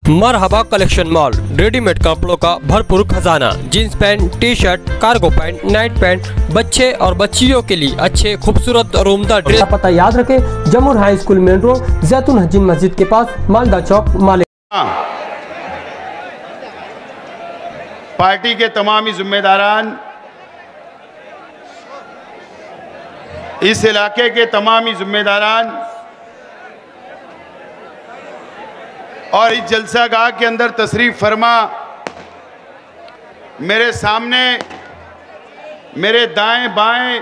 मरहबा collection mall, readymade कपड़ों का भरपूर खजाना। Jeans pant, T shirt, cargo pant, night pant, बच्चे और बच्चियों के लिए अच्छे खूबसूरत और उम्दा ड्रेस। पता याद रखें, जमुर हाई स्कूल मेन रोड, जैतून हजीन मस्जिद के पास, मालदा चौक, माले। पार्टी के तमाम जिम्मेदारान, इस इलाके के तमाम जिम्मेदारान और इस जलसागाह के अंदर तशरीफ फरमा, मेरे सामने, मेरे दाएं बाएं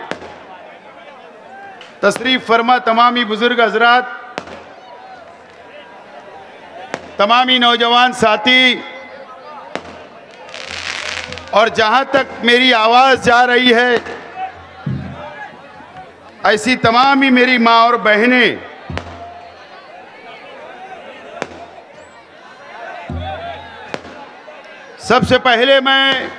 तशरीफ फरमा तमामी बुजुर्ग हजरात, तमामी नौजवान साथी, और जहां तक मेरी आवाज़ जा रही है ऐसी तमाम ही मेरी माँ और बहनें, सबसे पहले मैं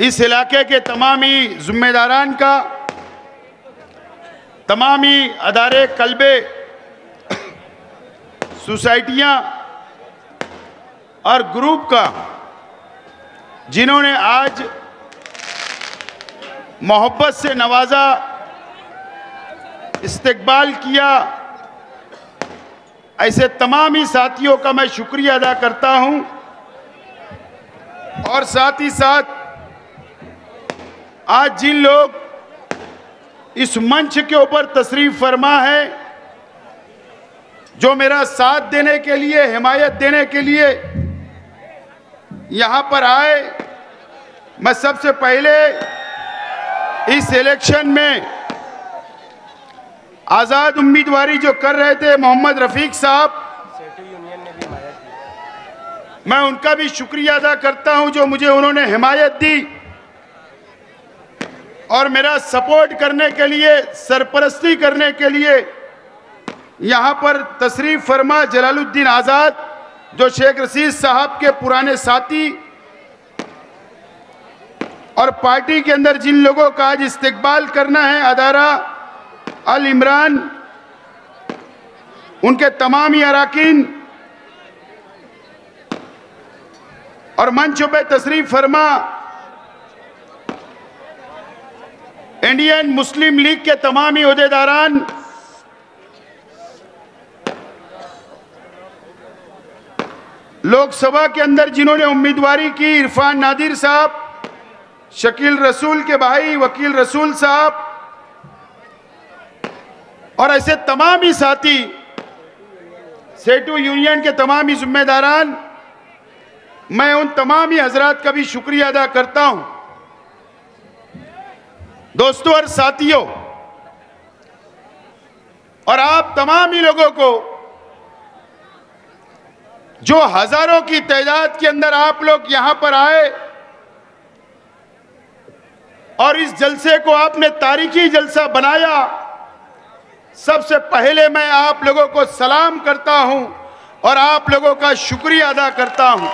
इस इलाके के तमामी जिम्मेदारान का, तमामी अदारे कल्बे, सोसाइटियां और ग्रुप का, जिन्होंने आज मोहब्बत से नवाजा, इस्तकबाल किया, ऐसे तमाम ही साथियों का मैं शुक्रिया अदा करता हूं। और साथ ही साथ आज जिन लोग इस मंच के ऊपर तशरीफ फरमा है, जो मेरा साथ देने के लिए, हिमायत देने के लिए यहां पर आए, मैं सबसे पहले इस इलेक्शन में आज़ाद उम्मीदवारी जो कर रहे थे मोहम्मद रफीक साहब, मैं उनका भी शुक्रिया अदा करता हूं, जो मुझे उन्होंने हिमायत दी और मेरा सपोर्ट करने के लिए, सरपरस्ती करने के लिए यहां पर तशरीफ फरमा जलालुद्दीन आज़ाद, जो शेख रशीद साहब के पुराने साथी, और पार्टी के अंदर जिन लोगों का आज इस्तकबाल करना है, अदारा अल इमरान, उनके तमामी अराकीन, और मंचों पे तशरीफ फरमा इंडियन मुस्लिम लीग के तमामी ओहदेदारान, लोकसभा के अंदर जिन्होंने उम्मीदवारी की, इरफान नादिर साहब, शकील रसूल के भाई वकील रसूल साहब, और ऐसे तमाम ही साथी, सेटू यूनियन के तमाम ही जिम्मेदारान, मैं उन तमाम ही हजरात का भी शुक्रिया अदा करता हूं। दोस्तों और साथियों, और आप तमाम ही लोगों को, जो हजारों की तादाद के अंदर आप लोग यहां पर आए और इस जलसे को आपने तारीखी जलसा बनाया, सबसे पहले मैं आप लोगों को सलाम करता हूं और आप लोगों का शुक्रिया अदा करता हूं।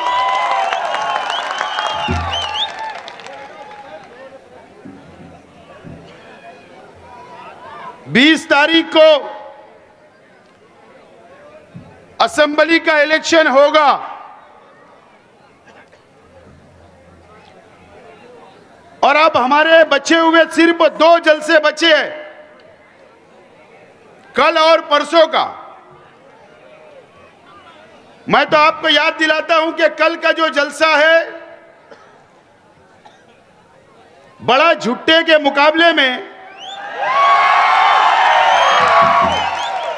बीस तारीख को असेंबली का इलेक्शन होगा, और अब हमारे बचे हुए सिर्फ 2 जलसे बचे हैं, कल और परसों का। मैं तो आपको याद दिलाता हूं कि कल का जो जलसा है, बड़ा झुट्टे के मुकाबले में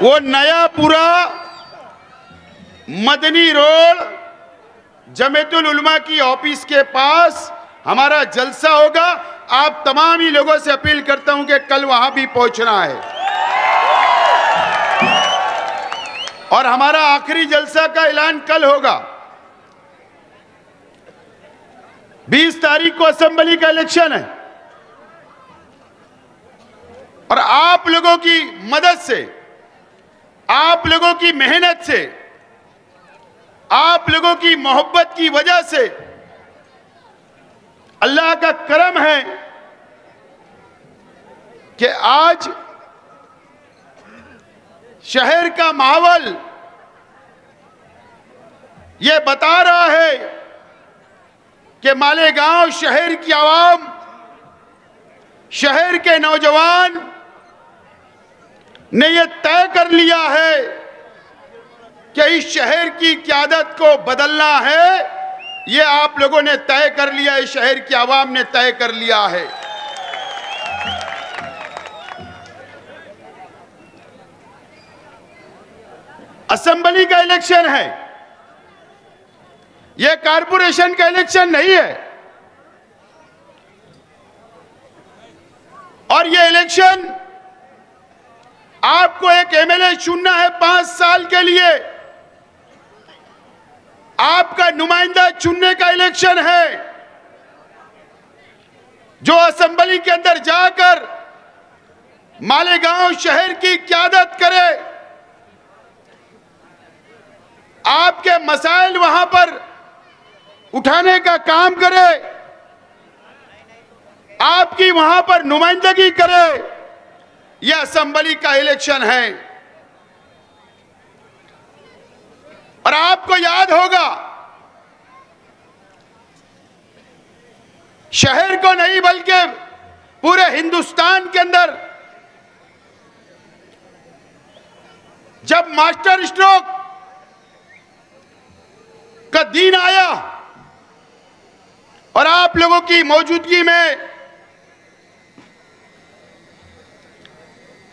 वो नया पूरा मदनी रोड जमीयतुल उलमा की ऑफिस के पास हमारा जलसा होगा। आप तमाम ही लोगों से अपील करता हूं कि कल वहां भी पहुंचना है, और हमारा आखिरी जलसा का ऐलान कल होगा। 20 तारीख को असेंबली का इलेक्शन है, और आप लोगों की मदद से, आप लोगों की मेहनत से, आप लोगों की मोहब्बत की वजह से, अल्लाह का करम है कि आज शहर का माहौल ये बता रहा है कि मालेगांव शहर की आवाम, शहर के नौजवान ने ये तय कर लिया है कि इस शहर की क़यादत को बदलना है। ये आप लोगों ने तय कर लिया, इस शहर की आवाम ने तय कर लिया है। असेंबली का इलेक्शन है, यह कारपोरेशन का इलेक्शन नहीं है। और यह इलेक्शन आपको एक एमएलए चुनना है 5 साल के लिए, आपका नुमाइंदा चुनने का इलेक्शन है, जो असेंबली के अंदर जाकर मालेगांव शहर की क़यादत करे, आपके मसाइल वहां पर उठाने का काम करे, आपकी वहां पर नुमाइंदगी करे। यह असेंबली का इलेक्शन है। और आपको याद होगा, शहर को नहीं बल्कि पूरे हिंदुस्तान के अंदर जब मास्टर स्ट्रोक का दिन आया और आप लोगों की मौजूदगी में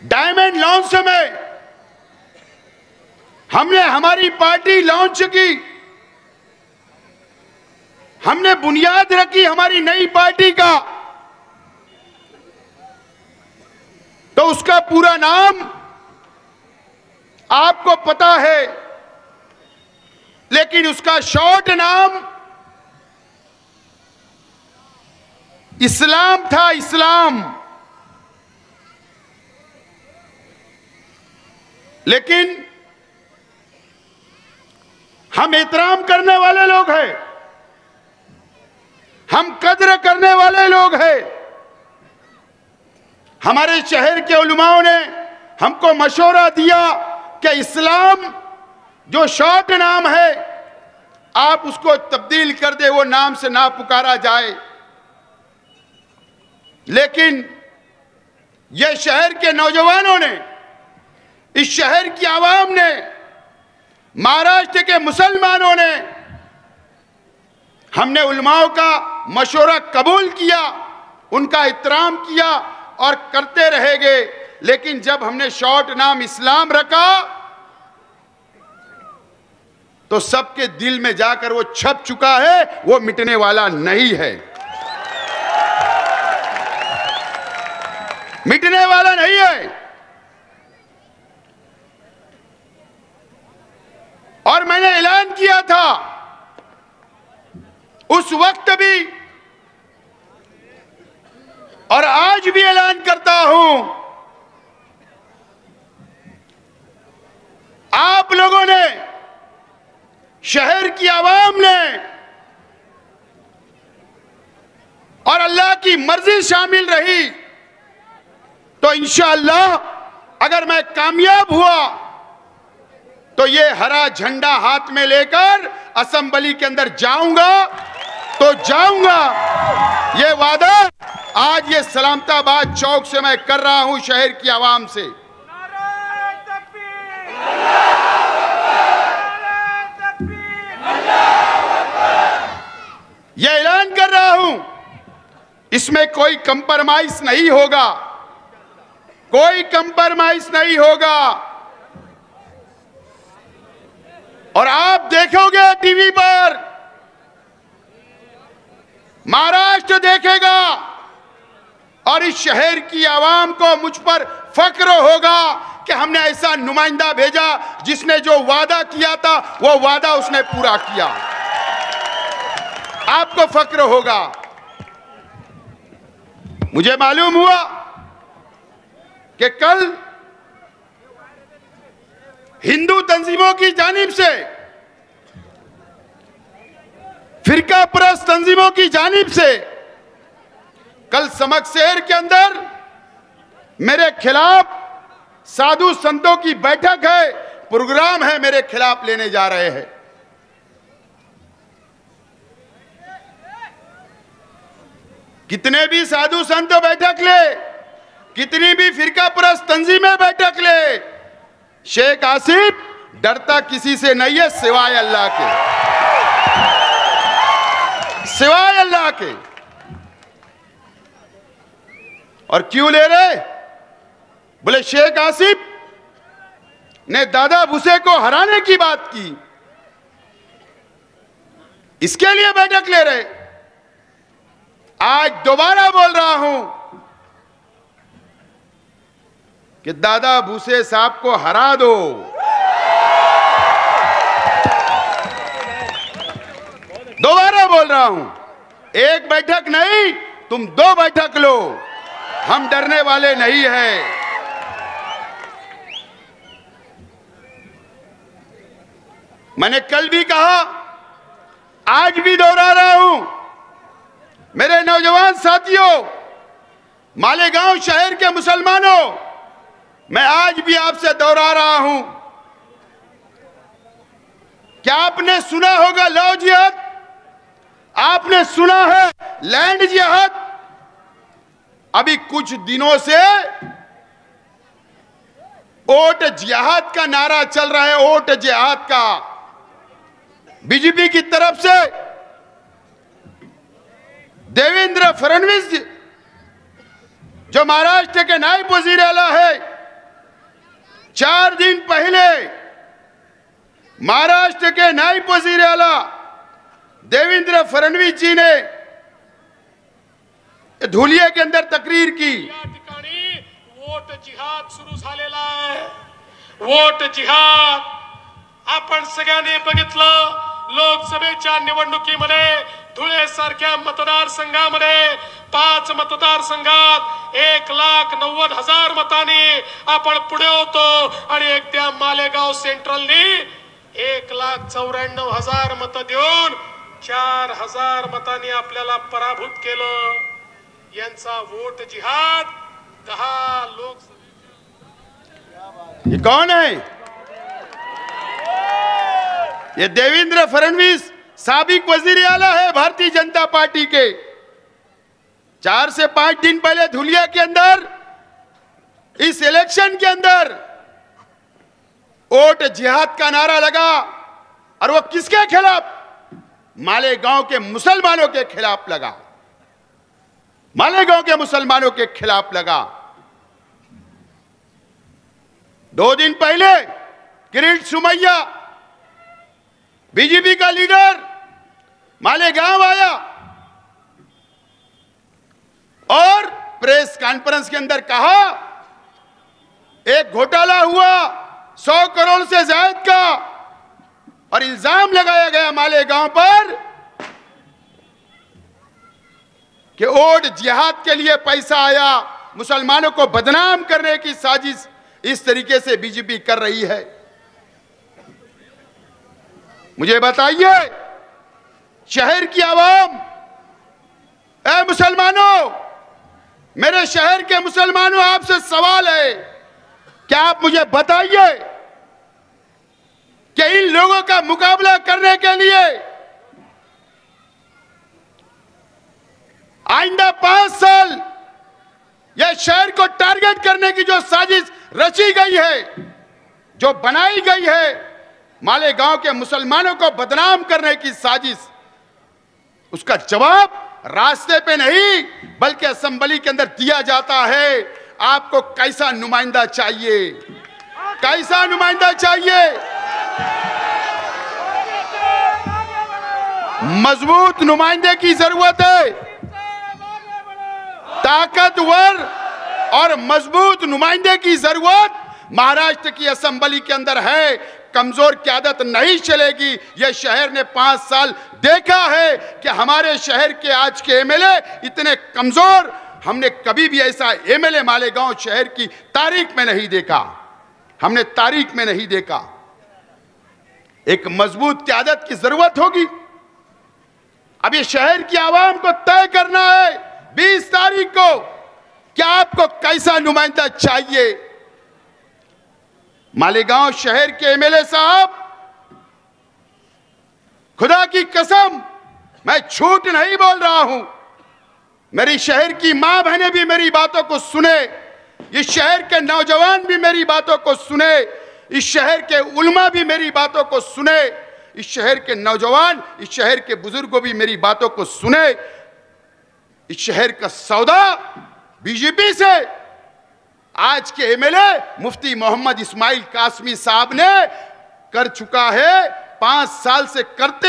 डायमंड लॉन्च में हमने हमारी पार्टी लॉन्च की, हमने बुनियाद रखी हमारी नई पार्टी का, तो उसका पूरा नाम आपको पता है, लेकिन उसका शॉर्ट नाम इस्लाम था। इस्लाम। लेकिन हम एहतराम करने वाले लोग हैं, हम कद्र करने वाले लोग हैं। हमारे शहर के उलमाओं ने हमको मशवरा दिया कि इस्लाम जो शॉर्ट नाम है आप उसको तब्दील कर दे, वो नाम से ना पुकारा जाए। लेकिन यह शहर के नौजवानों ने, इस शहर की आवाम ने, महाराष्ट्र के मुसलमानों ने, हमने उलमाओं का मशवरा कबूल किया, उनका एहतराम किया और करते रहेंगे। लेकिन जब हमने शॉर्ट नाम इस्लाम रखा तो सबके दिल में जाकर वो छप चुका है, वो मिटने वाला नहीं है, मिटने वाला नहीं है। और मैंने ऐलान किया था उस वक्त भी और आज भी ऐलान करता हूं, आप लोगों ने, शहर की आवाम ने और अल्लाह की मर्जी शामिल रही तो इंशाअल्लाह अगर मैं कामयाब हुआ तो ये हरा झंडा हाथ में लेकर असेंबली के अंदर जाऊंगा तो जाऊंगा। ये वादा आज ये सलामताबाद चौक से मैं कर रहा हूं शहर की आवाम से। ये ऐलान कर रहा हूं, इसमें कोई कंप्रोमाइज नहीं होगा, कोई कंप्रोमाइज नहीं होगा। और आप देखोगे टीवी पर, महाराष्ट्र देखेगा और इस शहर की आवाम को मुझ पर फक्र होगा कि हमने ऐसा नुमाइंदा भेजा जिसने जो वादा किया था वो वादा उसने पूरा किया। आपको फक्र होगा। मुझे मालूम हुआ कि कल हिंदू तंजीमों की जानिब से, फिरका परस्त तंजीमों की जानिब से कल समक शहर के अंदर मेरे खिलाफ साधु संतों की बैठक है, प्रोग्राम है, मेरे खिलाफ लेने जा रहे हैं। कितने भी साधु संत बैठक ले, कितनी भी फिरका परस्त तंजीमें बैठक ले, शेख आसिफ डरता किसी से नहीं है सिवाय अल्लाह के, सिवाय अल्लाह के। और क्यों ले रहे? बोले शेख आसिफ ने दादा भूसे को हराने की बात की, इसके लिए बैठक ले रहे। आज दोबारा बोल रहा हूं कि दादा भूसे साहब को हरा दो। दोबारा बोल रहा हूं, एक बैठक नहीं, तुम 2 बैठक लो, हम डरने वाले नहीं हैं। मैंने कल भी कहा, आज भी दोहरा रहा हूं, मेरे नौजवान साथियों, मालेगांव शहर के मुसलमानों, मैं आज भी आपसे दोहरा रहा हूं, क्या आपने सुना होगा लव जिहाद? आपने सुना है लैंड जिहाद? अभी कुछ दिनों से वोट जिहाद का नारा चल रहा है, वोट जिहाद का। बीजेपी की तरफ से देवेंद्र फडणवीस जी, जो महाराष्ट्र के नायब वजीर आला है, 4 दिन पहले महाराष्ट्र के नायब वजीर आला देवेंद्र फडणवीस जी ने धुलिया के अंदर तकरीर की। या ठिकाणी वोट जिहाद सुरू झालेला आहे। वोट जिहाद आपण सगळ्यांनी बघितलं। लोकसभेच्या निवडणुकीमध्ये धुळे सारख्या मतदारसंघामध्ये 5 मतदारसंघात 1,90,000 मतांनी आपण पुढे होतो आणि एकट्या मालेगाव सेंट्रलनी 1,94,000 मतं देऊन 4,000 मतांनी आपल्याला पराभूत केलं। यांचा वोट जिहाद 10 लोक। ये कौन है? ये देवेंद्र फडणवीस साबिक वजीर आला है भारतीय जनता पार्टी के। 4 से 5 दिन पहले धुलिया के अंदर, इस इलेक्शन के अंदर वोट जिहाद का नारा लगा, और वो किसके खिलाफ? मालेगांव के मुसलमानों के खिलाफ लगा, मालेगांव के मुसलमानों के खिलाफ लगा। 2 दिन पहले किरीट सुमैया, बीजेपी का लीडर, मालेगांव आया और प्रेस कॉन्फ्रेंस के अंदर कहा एक घोटाला हुआ 100 करोड़ से ज्यादा का, और इल्जाम लगाया गया मालेगांव पर कि वोट जिहाद के लिए पैसा आया, मुसलमानों को बदनाम करने की साजिश इस तरीके से बीजेपी कर रही है। मुझे बताइए, शहर की आवाम, ऐ मुसलमानों, मेरे शहर के मुसलमानों, आपसे सवाल है, क्या आप मुझे बताइए कि इन लोगों का मुकाबला करने के लिए आइंदा 5 साल यह शहर को टारगेट करने की जो साजिश रची गई है, जो बनाई गई है, मालेगांव के मुसलमानों को बदनाम करने की साजिश, उसका जवाब रास्ते पे नहीं बल्कि असेंबली के अंदर दिया जाता है। आपको कैसा नुमाइंदा चाहिए? कैसा नुमाइंदा चाहिए? मजबूत नुमाइंदे की जरूरत है, ताकतवर और मजबूत नुमाइंदे की जरूरत महाराष्ट्र की असेंबली के अंदर है। कमजोर की आदत नहीं चलेगी। यह शहर ने 5 साल देखा है कि हमारे शहर के आज के एमएलए इतने कमजोर, हमने कभी भी ऐसा एमएलए मालेगांव शहर की तारीख में नहीं देखा, हमने तारीख में नहीं देखा। एक मजबूत क़यादत की जरूरत होगी। अब ये शहर की आवाम को तय करना है 20 तारीख को, क्या आपको कैसा नुमाइंदा चाहिए, मालेगांव शहर के एमएलए साहब, खुदा की कसम मैं झूठ नहीं बोल रहा हूं, मेरी शहर की मां बहनें भी मेरी बातों को सुने, इस शहर के नौजवान भी मेरी बातों को सुने, इस शहर के उलमा भी मेरी बातों को सुने, इस शहर के नौजवान, इस शहर के बुजुर्गों भी मेरी बातों को सुने। इस शहर का सौदा बीजेपी से आज के एमएलए मुफ्ती मोहम्मद इस्माइल कासमी साहब ने कर चुका है। 5 साल से करते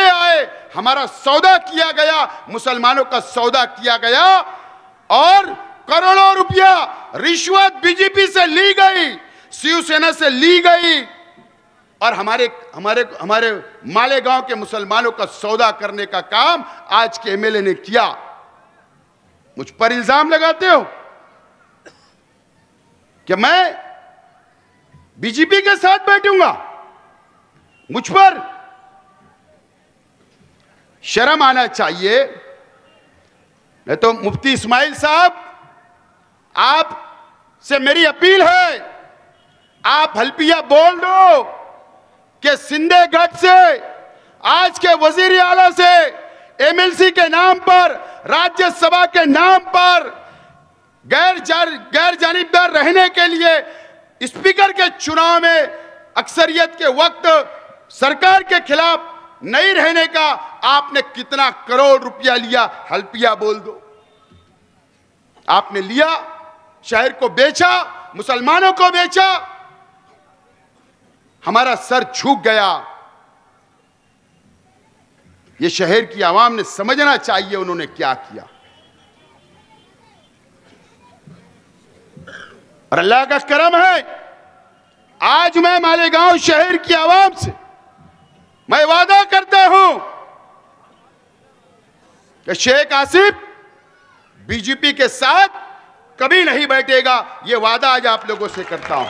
आए हमारा सौदा किया गया, मुसलमानों का सौदा किया गया और करोड़ों रुपया रिश्वत बीजेपी से ली गई, शिवसेना से ली गई और हमारे मालेगांव के मुसलमानों का सौदा करने का काम आज के एमएलए ने किया। मुझ पर इल्जाम लगाते हो कि मैं बीजेपी के साथ बैठूंगा, मुझ पर शर्म आना चाहिए। नहीं तो मुफ्ती इस्माइल साहब, आपसे मेरी अपील है, आप हल्पिया बोल दो कि सिंधे गढ़ से आज के वजीर आला से एमएलसी के नाम पर, राज्यसभा के नाम पर गैर जानिबदार रहने के लिए स्पीकर के चुनाव में अक्सरियत के वक्त सरकार के खिलाफ नहीं रहने का आपने कितना करोड़ रुपया लिया, हल्पिया बोल दो। आपने लिया, शहर को बेचा, मुसलमानों को बेचा, हमारा सर झुक गया। ये शहर की आवाम ने समझना चाहिए उन्होंने क्या किया। और अल्लाह का करम है, आज मैं मालेगांव शहर की आवाम से मैं वादा करता हूं कि शेख आसिफ बीजेपी के साथ कभी नहीं बैठेगा। यह वादा आज आप लोगों से करता हूं।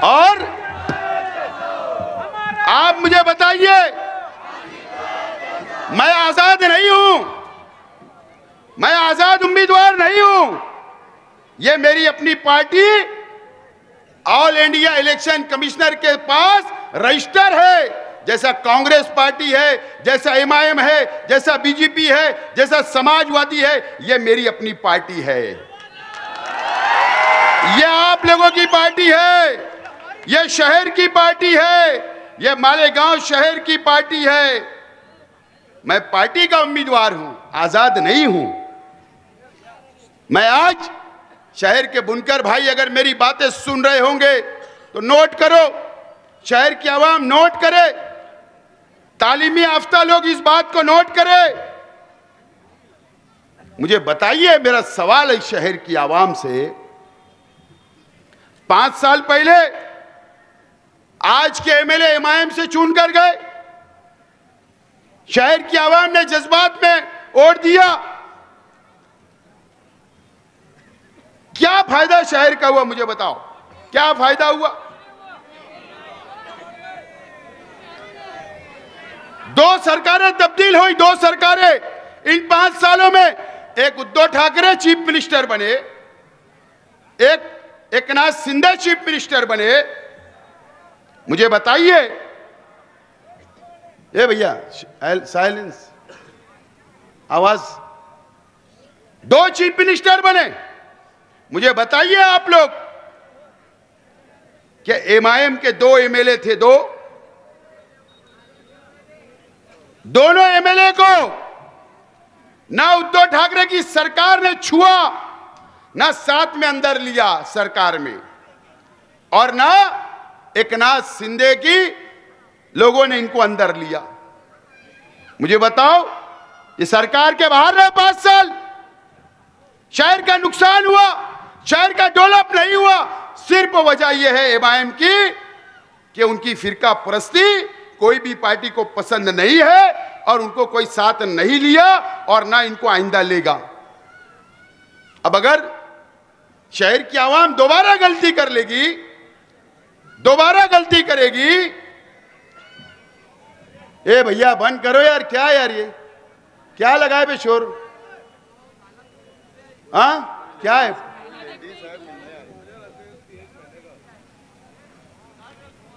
और आप मुझे बताइए, मैं आजाद नहीं हूं, मैं आजाद उम्मीदवार नहीं हूं। यह मेरी अपनी party all India election commissioner के पास रजिस्टर है। जैसा कांग्रेस पार्टी है, जैसा एमआईएम है, जैसा बीजेपी है, जैसा समाजवादी है, यह मेरी अपनी पार्टी है। यह आप लोगों की पार्टी है, यह शहर की पार्टी है, यह मालेगांव शहर की पार्टी है। मैं पार्टी का उम्मीदवार हूं, आजाद नहीं हूं। मैं आज शहर के बुनकर भाई अगर मेरी बातें सुन रहे होंगे तो नोट करो, शहर की आवाम नोट करे, तालीमी याफ्ता लोग इस बात को नोट करें। मुझे बताइए, मेरा सवाल है शहर की आवाम से, 5 साल पहले आज के एमएलए एमआईएम से चुनकर गए, शहर की आवाम ने जज्बात में वोट दिया, क्या फायदा शहर का हुआ? मुझे बताओ, क्या फायदा हुआ? 2 सरकारें तब्दील हुई, 2 सरकारें इन 5 सालों में। एक उद्धव ठाकरे चीफ मिनिस्टर बने, एक एकनाथ शिंदे चीफ मिनिस्टर बने। मुझे बताइए, ए भैया साइलेंस, आवाज। 2 चीफ मिनिस्टर बने। मुझे बताइए आप लोग, क्या एमआईएम के 2 एमएलए थे? दोनों एमएलए को ना उद्धव ठाकरे की सरकार ने छुआ, ना साथ में अंदर लिया सरकार में, और ना एकनाथ शिंदे की लोगों ने इनको अंदर लिया। मुझे बताओ, ये सरकार के बाहर रहे 5 साल, शहर का नुकसान हुआ, शहर का डेवलप नहीं हुआ। सिर्फ वजह यह है एमआईएम की कि उनकी फिरका परस्ती कोई भी पार्टी को पसंद नहीं है और उनको कोई साथ नहीं लिया और ना इनको आइंदा लेगा। अब अगर शहर की आवाम दोबारा गलती कर लेगी, दोबारा गलती करेगी, ए भैया बंद करो यार, क्या यार ये क्या लगाए बे शोर? हाँ क्या है?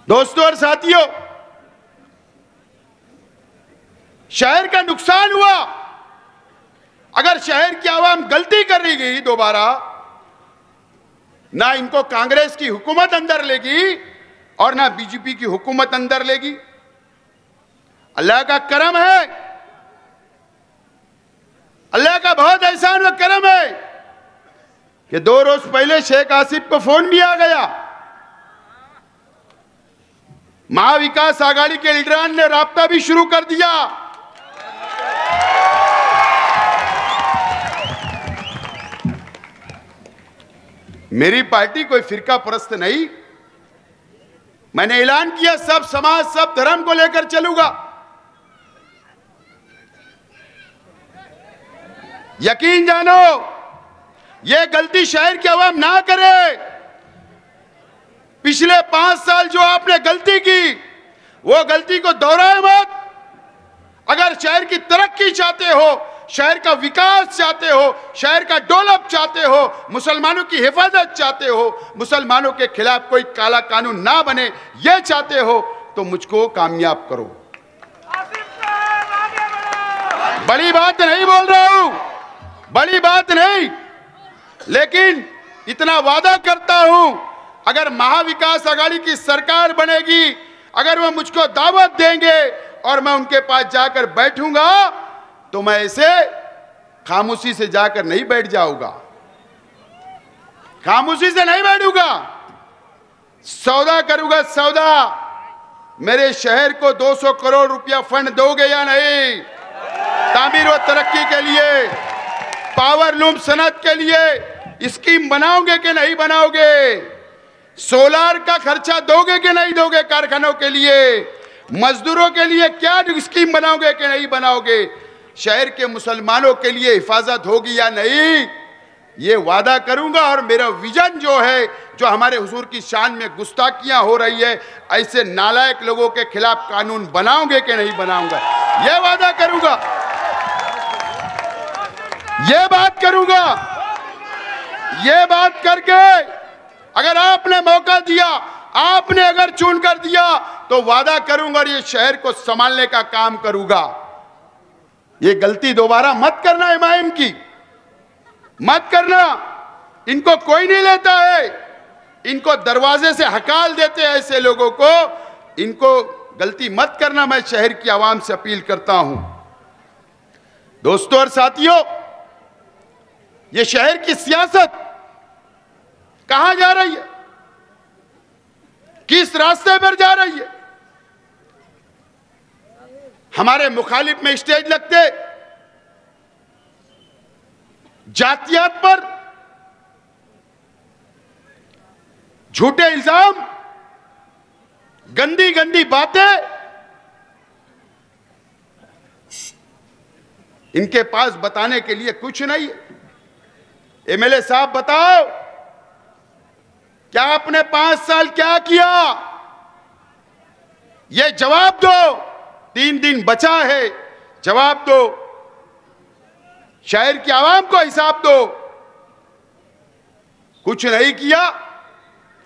दोस्तों और साथियों, शहर का नुकसान हुआ। अगर शहर की आवाम गलती कर रही गई दोबारा, ना इनको कांग्रेस की हुकूमत अंदर लेगी और ना बीजेपी की हुकूमत अंदर लेगी। अल्लाह का करम है, अल्लाह का बहुत एहसान व करम है कि 2 रोज पहले शेख आसिफ को फोन भी आ गया। महाविकास आघाड़ी के लीडरान ने राब्ता भी शुरू कर दिया। मेरी पार्टी कोई फिरका परस्त नहीं। मैंने ऐलान किया सब समाज सब धर्म को लेकर चलूंगा। यकीन जानो, यह गलती शहर की आवाम ना करे। पिछले 5 साल जो आपने गलती की, वो गलती को दोहराए मत। अगर शहर की तरक्की चाहते हो, शहर का विकास चाहते हो, शहर का डेवलप चाहते हो, मुसलमानों की हिफाजत चाहते हो, मुसलमानों के खिलाफ कोई काला कानून ना बने, ये चाहते हो, तो मुझको कामयाब करो। बड़ी बात नहीं बोल रहा हूं, बड़ी बात नहीं, लेकिन इतना वादा करता हूं, अगर महाविकास आघाड़ी की सरकार बनेगी, अगर वो मुझको दावत देंगे और मैं उनके पास जाकर बैठूंगा, तो मैं ऐसे खामोशी से जाकर नहीं बैठ जाऊंगा, खामोशी से नहीं बैठूंगा, सौदा करूंगा सौदा। मेरे शहर को 200 करोड़ रुपया फंड दोगे या नहीं? तामीर व तरक्की के लिए, पावर लूम सनत के लिए स्कीम बनाओगे कि नहीं बनाओगे? सोलार का खर्चा दोगे कि नहीं दोगे? कारखानों के लिए, मजदूरों के लिए क्या स्कीम बनाओगे कि नहीं बनाओगे? शहर के मुसलमानों के लिए हिफाजत होगी या नहीं? ये वादा करूंगा। और मेरा विजन जो है, जो हमारे हुजूर की शान में गुस्ताखियां हो रही है, ऐसे नालायक लोगों के खिलाफ कानून बनाओगे कि नहीं बनाऊंगा, ये वादा करूंगा, ये बात करूंगा। ये बात करके अगर आपने मौका दिया, आपने अगर चुन कर दिया, तो वादा करूंगा और ये शहर को संभालने का काम करूंगा। ये गलती दोबारा मत करना, इमाम की मत करना। इनको कोई नहीं लेता है, इनको दरवाजे से हकाल देते हैं ऐसे लोगों को। इनको गलती मत करना, मैं शहर की आवाम से अपील करता हूं। दोस्तों और साथियों, ये शहर की सियासत कहां जा रही है, किस रास्ते पर जा रही है? हमारे मुखालिफ में स्टेज लगते, जातियात पर झूठे इल्जाम, गंदी गंदी बातें, इनके पास बताने के लिए कुछ नहीं है। एमएलए साहब बताओ, क्या आपने 5 साल क्या किया? ये जवाब दो। 3 दिन बचा है, जवाब दो। शहर की आवाम को हिसाब दो। कुछ नहीं किया,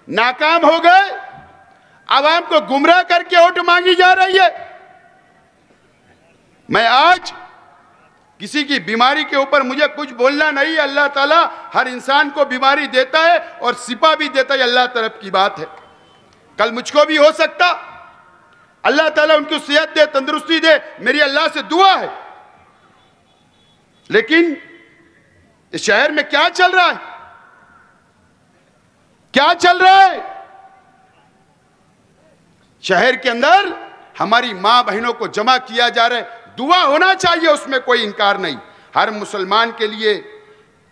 नाकाम हो गए, आवाम को गुमराह करके वोट मांगी जा रही है। मैं आज किसी की बीमारी के ऊपर मुझे कुछ बोलना नहीं है। अल्लाह ताला हर इंसान को बीमारी देता है और शिफा भी देता है, अल्लाह तरफ की बात है। कल मुझको भी हो सकता, अल्लाह ताला उनको सेहत दे, तंदुरुस्ती दे, मेरी अल्लाह से दुआ है। लेकिन इस शहर में क्या चल रहा है, क्या चल रहा है? शहर के अंदर हमारी मां बहनों को जमा किया जा रहा है। दुआ होना चाहिए, उसमें कोई इनकार नहीं। हर मुसलमान के लिए,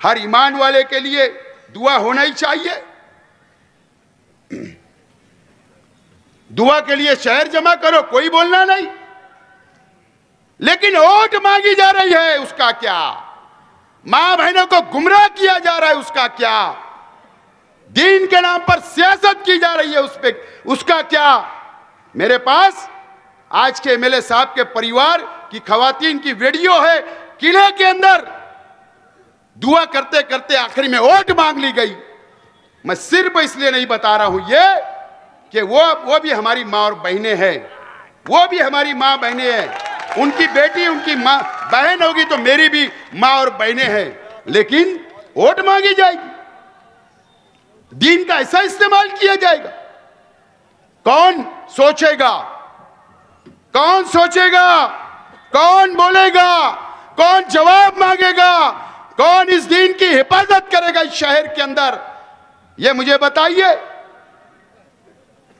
हर ईमान वाले के लिए दुआ होना ही चाहिए। दुआ के लिए शहर जमा करो, कोई बोलना नहीं, लेकिन वोट मांगी जा रही है, उसका क्या? मां बहनों को गुमराह किया जा रहा है, उसका क्या? दीन के नाम पर सियासत की जा रही है, उस पे उसका क्या? मेरे पास आज के एमएलए साहब के परिवार की खवातीन की वीडियो है। किले के अंदर दुआ करते करते आखिर में वोट मांग ली गई। मैं सिर्फ इसलिए नहीं बता रहा हूं ये कि वो भी हमारी माँ और बहनें हैं, वो भी हमारी माँ बहनें हैं। उनकी बेटी उनकी माँ बहन होगी तो मेरी भी माँ और बहनें हैं, लेकिन वोट मांगी जाएगी, दीन का ऐसा इस्तेमाल किया जाएगा। कौन सोचेगा, कौन सोचेगा, कौन बोलेगा, कौन जवाब मांगेगा, कौन इस दीन की हिफाजत करेगा इस शहर के अंदर, ये मुझे बताइए।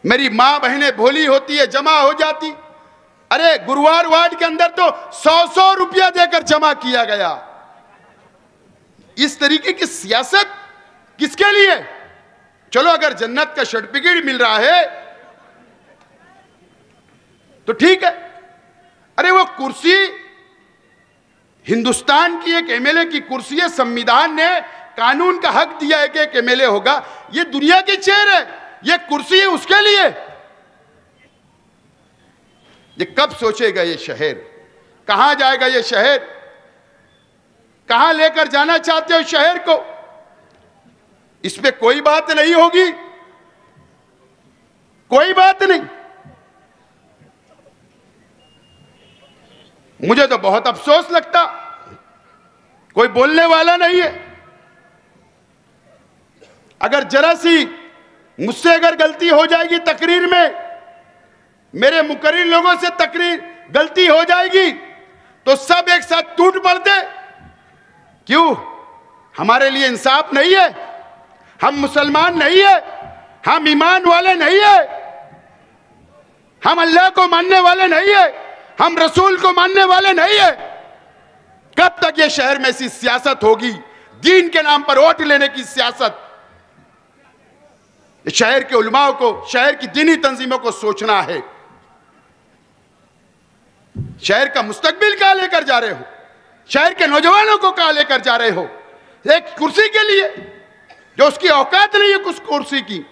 मेरी मां बहनें भोली होती है, जमा हो जाती। अरे गुरुवार वार्ड के अंदर तो 100 रुपया देकर जमा किया गया। इस तरीके की सियासत किसके लिए? चलो अगर जन्नत का सर्टिफिकेट मिल रहा है तो ठीक है। अरे वो कुर्सी हिंदुस्तान की एक एमएलए की कुर्सी है, संविधान ने कानून का हक दिया है कि एक एमएलए होगा। ये दुनिया की चेयर है, ये कुर्सी है उसके लिए। ये कब सोचेगा ये शहर? कहां जाएगा ये शहर? कहां लेकर जाना चाहते हो शहर को? इस पे कोई बात नहीं होगी, कोई बात नहीं। मुझे तो बहुत अफसोस लगता, कोई बोलने वाला नहीं है। अगर जरा सी मुझसे अगर गलती हो जाएगी तकरीर में, मेरे मुकर्रिर लोगों से तकरीर गलती हो जाएगी तो सब एक साथ टूट पड़ते। क्यों? हमारे लिए इंसाफ नहीं है, हम मुसलमान नहीं है, हम ईमान वाले नहीं है, हम अल्लाह को मानने वाले नहीं है, हम रसूल को मानने वाले नहीं है। कब तक ये शहर में ऐसी सियासत होगी, दीन के नाम पर वोट लेने की सियासत? शहर के उलमाओं को, शहर की दीनी तंजीमों को सोचना है। शहर का मुस्तकबिल कहां लेकर जा रहे हो? शहर के नौजवानों को कहां लेकर जा रहे हो? एक कुर्सी के लिए जो उसकी औकात नहीं है कुछ कुर्सी की,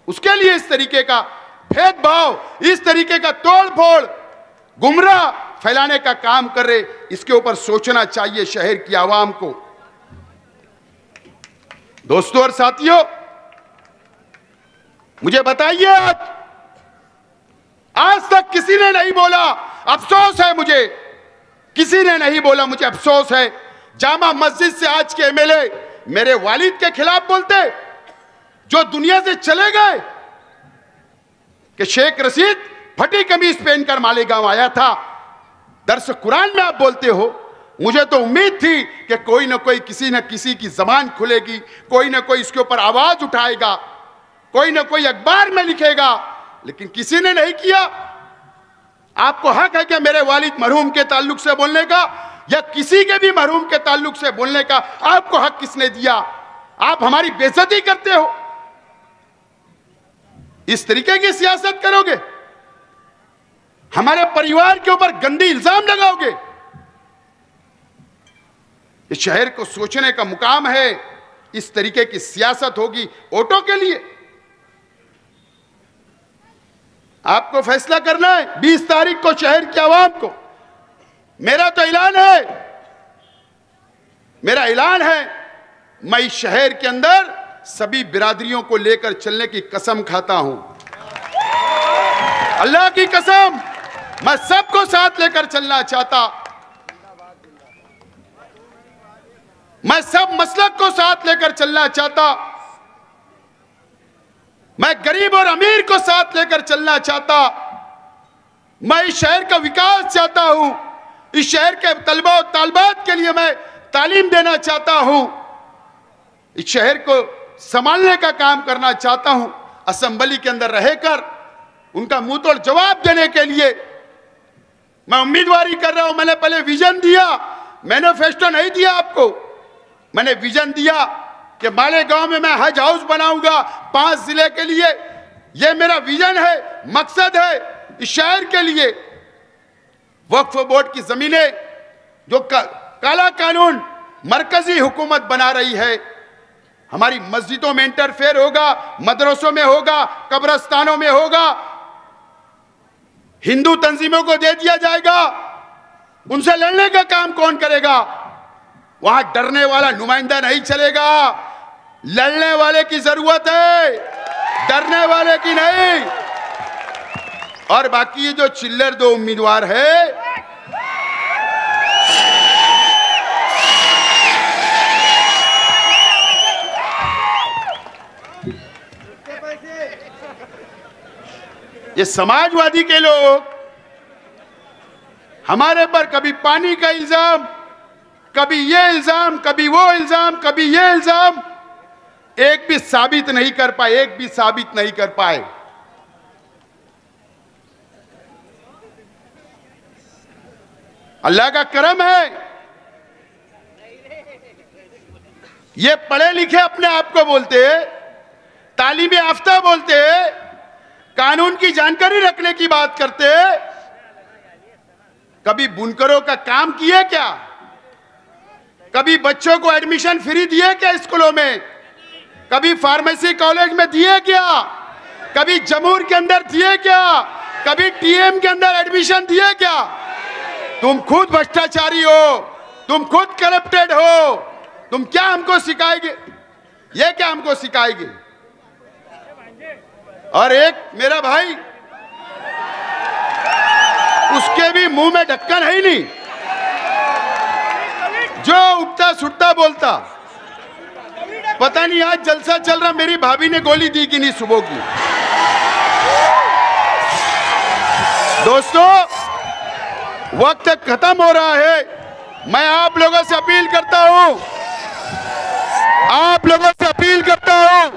उसके लिए इस तरीके का भेदभाव, इस तरीके का तोड़ फोड़, गुमराह फैलाने का काम कर रहे। इसके ऊपर सोचना चाहिए शहर की आवाम को। दोस्तों और साथियों, मुझे बताइए, आज तक किसी ने नहीं बोला, अफसोस है मुझे, किसी ने नहीं बोला, मुझे अफसोस है। जामा मस्जिद से आज के एमएलए मेरे वालिद के खिलाफ बोलते, जो दुनिया से चले गए, कि शेख रशीद फटी कमीज पहनकर मालेगांव आया था। दर्स कुरान में आप बोलते हो। मुझे तो उम्मीद थी कि कोई ना कोई, किसी न किसी की जबान खुलेगी, कोई ना कोई इसके ऊपर आवाज उठाएगा, कोई ना कोई अखबार में लिखेगा, लेकिन किसी ने नहीं किया। आपको हक है कि मेरे वालिद मरहूम के ताल्लुक से बोलने का, या किसी के भी मरहूम के ताल्लुक से बोलने का आपको हक किसने दिया? आप हमारी बेइज्जती करते हो, इस तरीके की सियासत करोगे, हमारे परिवार के ऊपर गंदी इल्जाम लगाओगे। इस शहर को सोचने का मुकाम है। इस तरीके की सियासत होगी वोटों के लिए। आपको फैसला करना है 20 तारीख को शहर की आवाम को। मेरा तो ऐलान है, मेरा ऐलान है, मैं इस शहर के अंदर सभी बिरादरियों को लेकर चलने की कसम खाता हूं। अल्लाह की कसम, मैं सबको साथ लेकर चलना चाहता। मैं सब मसलक को साथ लेकर चलना चाहता। मैं गरीब और अमीर को साथ लेकर चलना चाहता। मैं इस शहर का विकास चाहता हूं। इस शहर के तलबा और तालिबात के लिए मैं तालीम देना चाहता हूं। इस शहर को संभालने का काम करना चाहता हूं। असेंबली के अंदर रहकर उनका मुंह तोड़ जवाब देने के लिए मैं उम्मीदवारी कर रहा हूं। मैंने पहले विजन दिया, मैनिफेस्टो नहीं दिया आपको। मैंने विजन दिया कि मालेगांव में मैं हज हाउस बनाऊंगा 5 जिले के लिए। यह मेरा विजन है, मकसद है इस शहर के लिए। वक्फ बोर्ड की जमीनें जो काला कानून मरकजी हुकूमत बना रही है, हमारी मस्जिदों में इंटरफेयर होगा, मदरसों में होगा, कब्रस्तानों में होगा, हिंदू तंजीमों को दे दिया जाएगा। उनसे लड़ने का काम कौन करेगा? वहां डरने वाला नुमाइंदा नहीं चलेगा। लड़ने वाले की जरूरत है, डरने वाले की नहीं। और बाकी ये जो चिल्लर दो उम्मीदवार है, ये समाजवादी के लोग हमारे पर कभी पानी का इल्जाम, कभी ये इल्जाम, कभी वो इल्जाम, कभी ये इल्जाम, एक भी साबित नहीं कर पाए, एक भी साबित नहीं कर पाए। अल्लाह का करम है, ये पढ़े लिखे अपने आप को बोलते, तालीम याफ्ता बोलते, कानून की जानकारी रखने की बात करते, कभी बुनकरों का काम किए क्या? कभी बच्चों को एडमिशन फ्री दिए क्या स्कूलों में? कभी फार्मेसी कॉलेज में दिए क्या? कभी जमूर के अंदर दिए क्या? कभी टीएम के अंदर एडमिशन दिए क्या? तुम खुद भ्रष्टाचारी हो, तुम खुद करप्टेड हो, तुम क्या हमको सिखाएंगे? ये क्या हमको सिखाएंगे? और एक मेरा भाई, उसके भी मुंह में ढक्कन है ही नहीं, जो उठता सुटता बोलता। पता नहीं आज जलसा चल रहा, मेरी भाभी ने गोली दी कि नहीं सुबह की। दोस्तों, वक्त खत्म हो रहा है। मैं आप लोगों से अपील करता हूं, आप लोगों से अपील करता हूं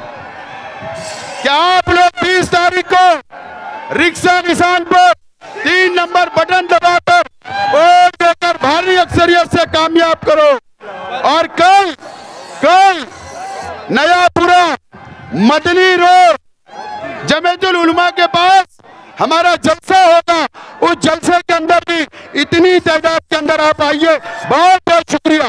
कि आप लोग 20 तारीख को रिक्शा निशान पर 3 नंबर बटन दबाकर वोट देकर भारी अक्सरियत से कामयाब करो। और कल नयापुरा मदनी रोड जमीयतुल उलमा के पास हमारा जलसा होगा। उस जलसे के अंदर भी इतनी तादाद के अंदर आप आइए। बहुत बहुत शुक्रिया।